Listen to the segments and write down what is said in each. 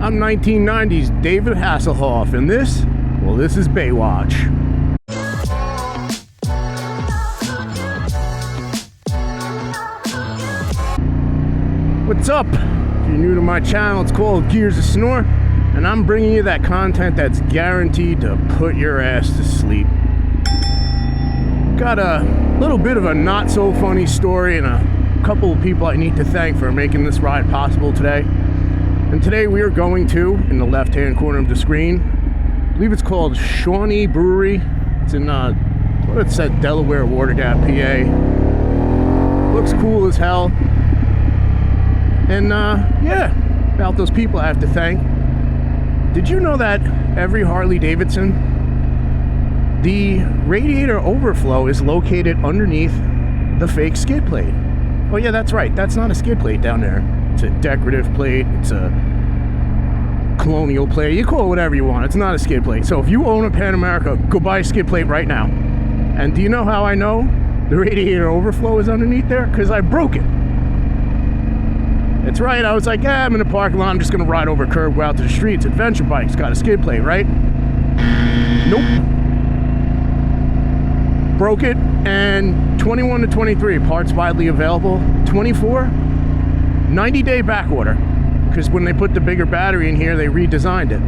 I'm 1990s David Hasselhoff, and this is Baywatch. What's up? If you're new to my channel, it's called Gears of Snore, and I'm bringing you that content that's guaranteed to put your ass to sleep. Got a little bit of a not so funny story and a couple of people I need to thank for making this ride possible today. And today we are going to, in the left hand corner of the screen, I believe it's called Shawnee Brewery. It's in what it said, Delaware, Water Gap, PA. Looks cool as hell. And yeah, about those people I have to thank. Did you know that every Harley Davidson, the radiator overflow is located underneath the fake skid plate? Oh yeah, that's right. That's not a skid plate down there. It's a decorative plate. It's a colonial plate. You call it whatever you want. It's not a skid plate. So if you own a Pan America, go buy a skid plate right now. And do you know how I know the radiator overflow is underneath there? Because I broke it. That's right. I was like, I'm in the parking lot. I'm just going to ride over a curb, go out to the streets. Adventure bike's got a skid plate, right? Nope. Broke it. And 21 to 23, parts widely available. 24, 90-day back order. Because when they put the bigger battery in here, they redesigned it.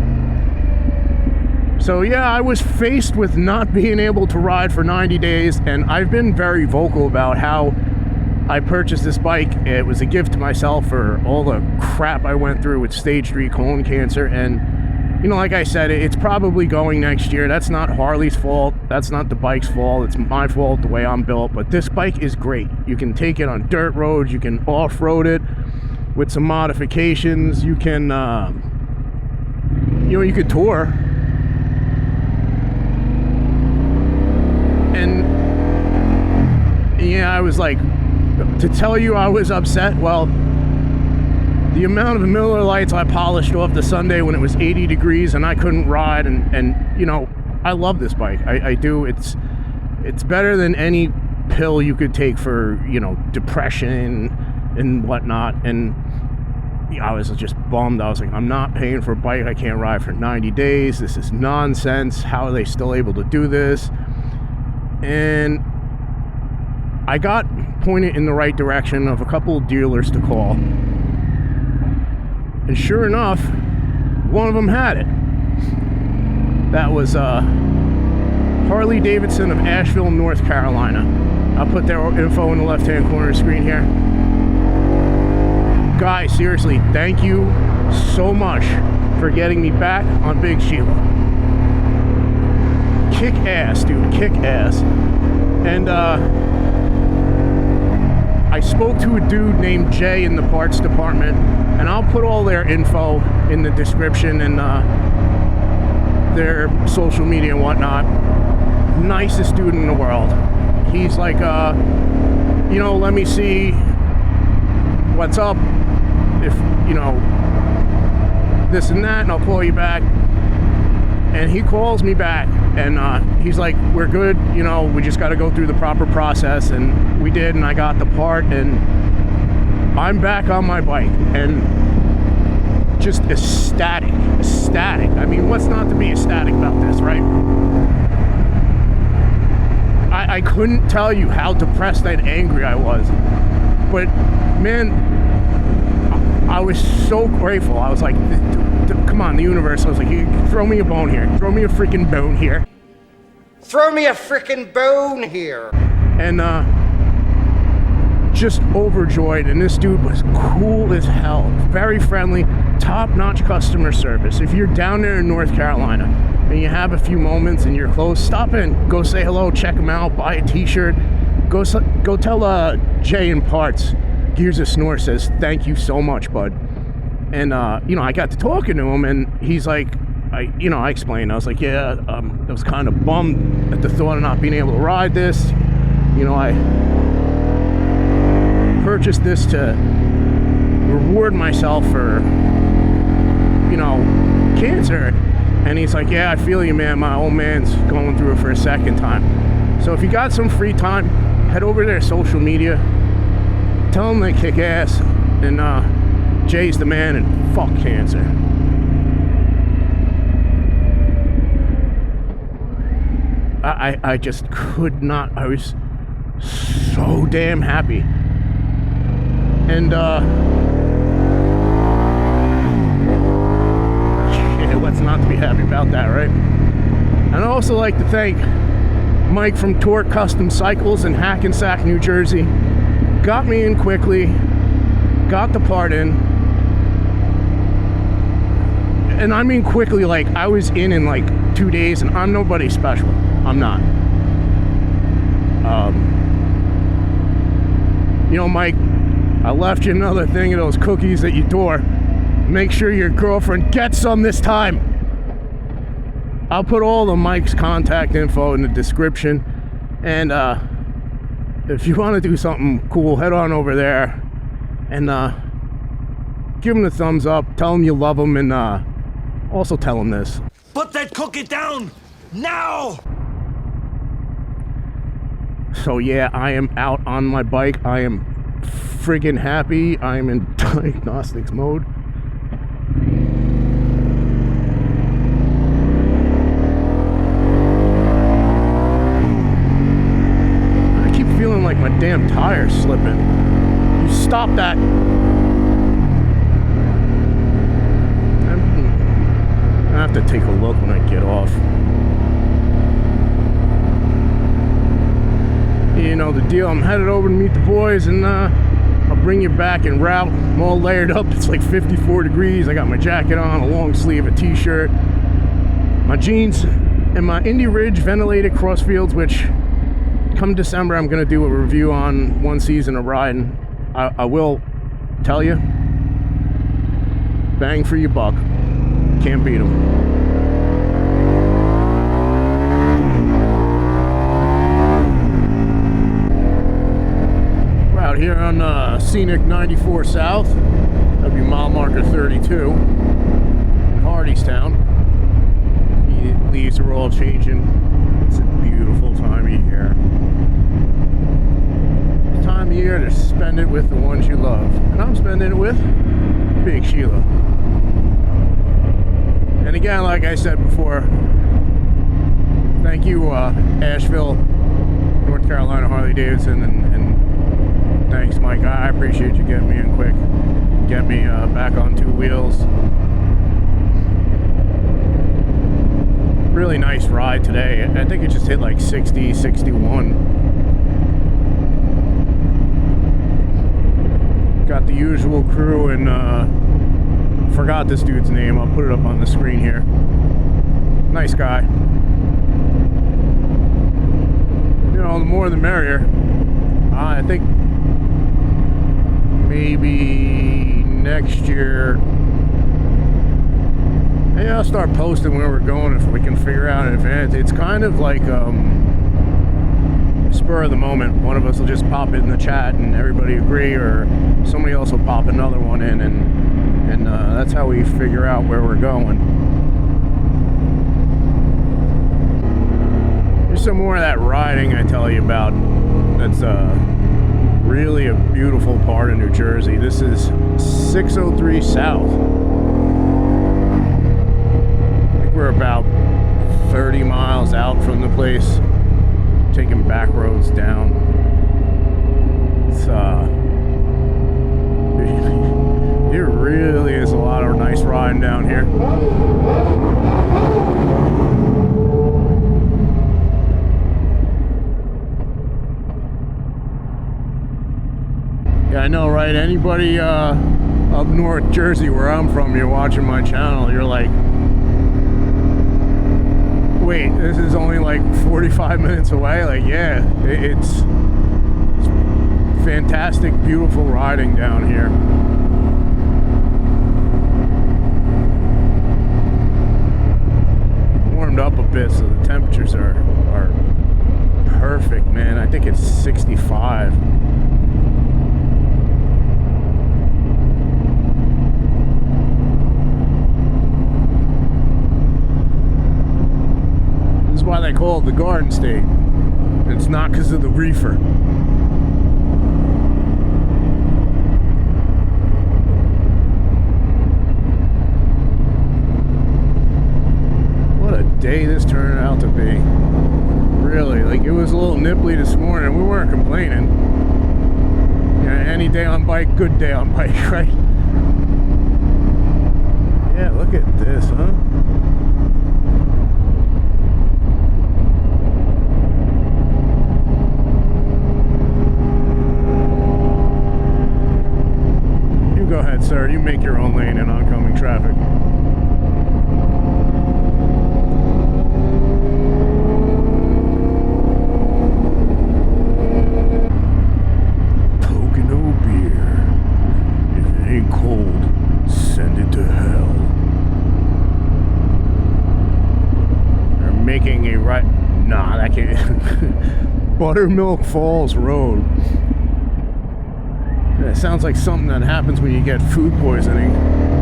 So yeah, I was faced with not being able to ride for 90 days, and I've been very vocal about how I purchased this bike. It was a gift to myself for all the crap I went through with stage 3 colon cancer, and you know, like I said, it's probably going next year. That's not Harley's fault. That's not the bike's fault. It's my fault, the way I'm built. But this bike is great. You can take it on dirt roads. You can off-road it with some modifications. You can, you could tour. And yeah, I was like, to tell you I was upset, well, the amount of Miller Lights I polished off the Sunday when it was 80 degrees and I couldn't ride, and you know, I love this bike. I do. It's better than any pill you could take for, you know, depression and whatnot. And I was just bummed. I was like, I'm not paying for a bike I can't ride for 90 days. This is nonsense. How are they still able to do this? And I got pointed in the right direction of a couple of dealers to call. And sure enough, one of them had it. That was Harley Davidson of Asheville, North Carolina. I'll put their info in the left-hand corner of the screen here. Guys, seriously, thank you so much for getting me back on Big Sheila. Kick ass, dude, kick ass. And I spoke to a dude named Jay in the parts department, and I'll put all their info in the description and their social media and whatnot. Nicest dude in the world. He's like, you know, let me see what's up, if, you know, this and that, and I'll call you back. And he calls me back, and he's like, we're good, you know, we just got to go through the proper process. And we did, and I got the part, and I'm back on my bike, and just ecstatic. I mean, what's not to be ecstatic about this, right? I couldn't tell you how depressed and angry I was. But, man, I was so grateful. I was like, come on, the universe. I was like, throw me a bone here. Throw me a freaking bone here. Throw me a freaking bone here. And, just overjoyed. And this dude was cool as hell. Very friendly. Top-notch customer service. If you're down there in North Carolina and you have a few moments and you're close, stop in. Go say hello. Check them out. Buy a t-shirt. Go tell Jay in Parts, Gears of Snore says, thank you so much, bud. And, you know, I got to talking to him, and he's like, I explained. I was like, yeah, I was kind of bummed at the thought of not being able to ride this. You know, I purchased this to reward myself for, you know, cancer. And he's like, yeah, I feel you, man. My old man's going through it for a second time. So if you got some free time, head over to their social media. Tell them they kick ass. And Jay's the man, and fuck cancer. I just could not. I was so damn happy. And what's not to be happy about that, right? And I'd also like to thank Mike from Torque Custom Cycles in Hackensack, New Jersey. Got me in quickly, got the part in, and I mean quickly, like I was in like 2 days, and I'm nobody special. I'm not. You know, Mike, I left you another thing of those cookies at your door. Make sure your girlfriend gets some this time. I'll put all of Mike's contact info in the description. And if you want to do something cool, head on over there and give him a thumbs up. Tell him you love him, and also tell him this. Put that cookie down now! So yeah, I am out on my bike. I am friggin' happy. I am in diagnostics mode. I keep feeling like my damn tire's slipping. You stop that. I have to take a look when I get off. You know the deal. I'm headed over to meet the boys, and I'll bring you back en route. I'm all layered up. It's like 54 degrees. I got my jacket on, a long sleeve, a t-shirt, my jeans, and my Indie Ridge ventilated Crossfields, which come December I'm going to do a review on one season of riding. I will tell you, bang for your buck. Can't beat them. Out here on scenic 94 South, that'd be mile marker 32 in Hardystown. The leaves are all changing. It's a beautiful time of year. It's time of year to spend it with the ones you love, and I'm spending it with Big Sheila. And again, like I said before, thank you, Asheville, North Carolina, Harley Davidson, and thanks, Mike. I appreciate you getting me in quick. Get me back on two wheels. Really nice ride today. I think it just hit like 60, 61. Got the usual crew, and forgot this dude's name. I'll put it up on the screen here. Nice guy. You know, the more the merrier. I think maybe next year, maybe I'll start posting where we're going if we can figure out in advance. It's kind of like spur of the moment. One of us will just pop it in the chat and everybody agree, or somebody else will pop another one in, and that's how we figure out where we're going. There's some more of that riding I tell you about. That's really a beautiful part of New Jersey. This is 603 South. I think we're about 30 miles out from the place, taking back roads down. It's it really is a lot of nice riding down here. Yeah, I know, right? Anybody up North Jersey, where I'm from, you're watching my channel, you're like, wait, this is only like 45 minutes away? Like, yeah, it's fantastic, beautiful riding down here. Warmed up a bit, so the temperatures are perfect, man. I think it's 65. This is why they call it the Garden State. It's not because of the reefer. What a day this turned out to be. Like, it was a little nipply this morning. We weren't complaining. You know, any day on bike, good day on bike, right? Yeah, look at this, huh? You go ahead, sir. You make your own lane in oncoming traffic. Buttermilk Falls Road. That sounds like something that happens when you get food poisoning.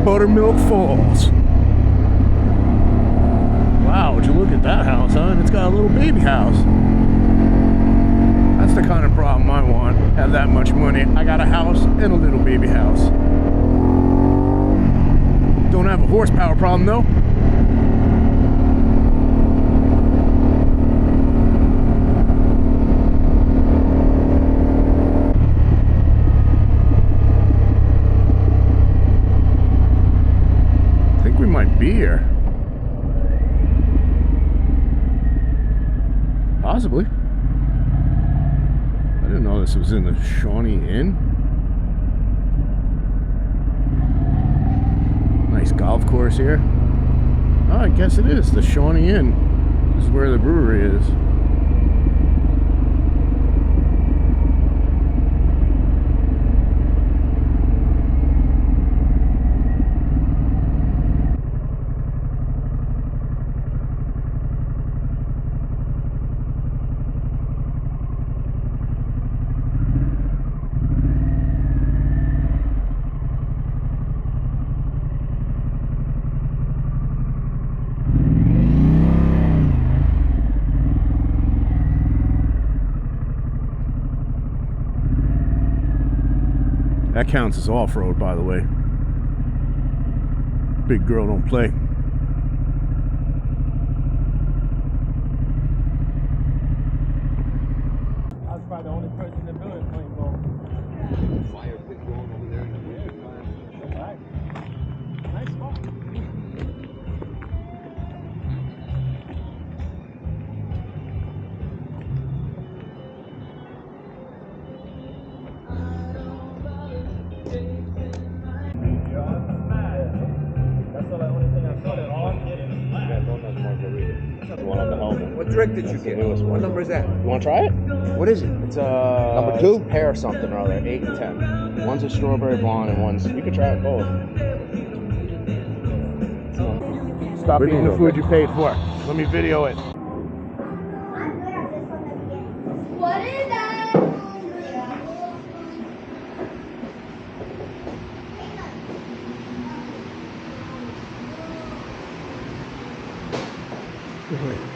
Buttermilk Falls. Wow, would you look at that house, huh? And it's got a little baby house. That's the kind of problem I want. Have that much money. I got a house and a little baby house. Don't have a horsepower problem though. Here. Possibly. I didn't know this was in the Shawnee Inn. Nice golf course here. Oh, I guess it is the Shawnee Inn. This is where the brewery is. That counts as off-road, by the way. Big girl don't play. I was probably the only person in the building playing golf. Fire pit going over there in the winter time. Right. Nice spot. What drink did you get? What number is that? You want to try it? What is it? It's number 2? It's pear something or other, 8 and 10. One's a strawberry blonde and one's. You could try it both. Stop eating the food you paid for. Let me video it. What is that?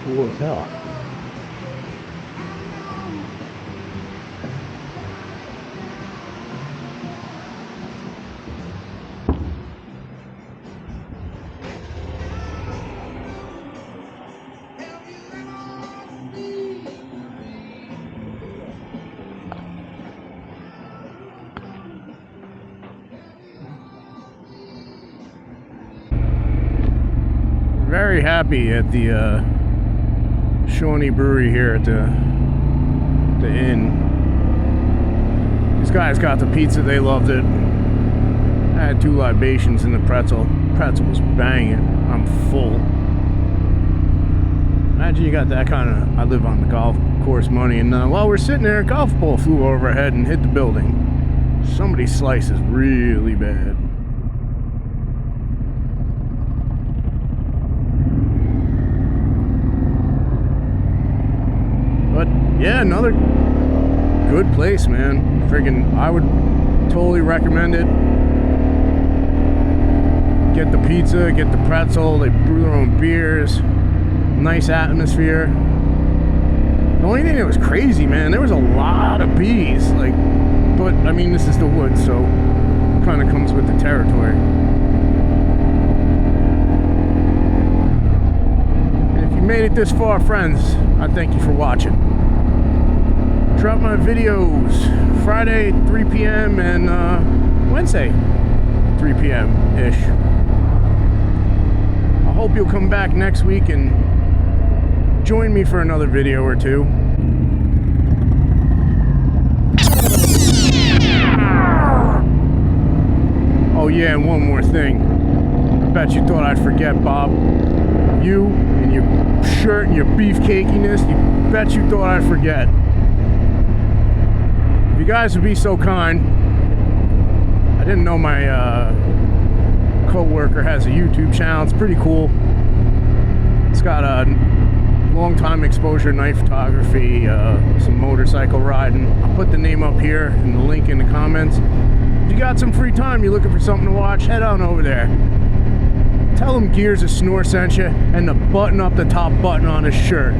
Cool as hell. Very happy at the Shawnee Brewery here at the inn. These guys got the pizza, they loved it. I had 2 libations in the pretzel. Pretzel was banging. I'm full. Imagine you got that kind of, I live on the golf course money, and while we're sitting there, a golf ball flew overhead and hit the building. Somebody's slice is really bad. But yeah, another good place, man. Friggin', I would totally recommend it. Get the pizza, get the pretzel, they brew their own beers. Nice atmosphere. The only thing that was crazy, man, there was a lot of bees. Like, but I mean, this is the woods, so it kind of comes with the territory. And if you made it this far, friends, I thank you for watching. Drop my videos Friday 3 p.m. and Wednesday 3 p.m.-ish. I hope you'll come back next week and join me for another video or two. Oh yeah, and one more thing. I bet you thought I'd forget, Bob. You and your shirt and your beefcakiness, you bet you thought I'd forget. If you guys would be so kind, I didn't know my co-worker has a YouTube channel. It's pretty cool. It's got a long time exposure night photography, some motorcycle riding. I'll put the name up here and the link in the comments. If you got some free time, you're looking for something to watch, head on over there. Tell him Gears of Snore sent you and to button up the top button on his shirt.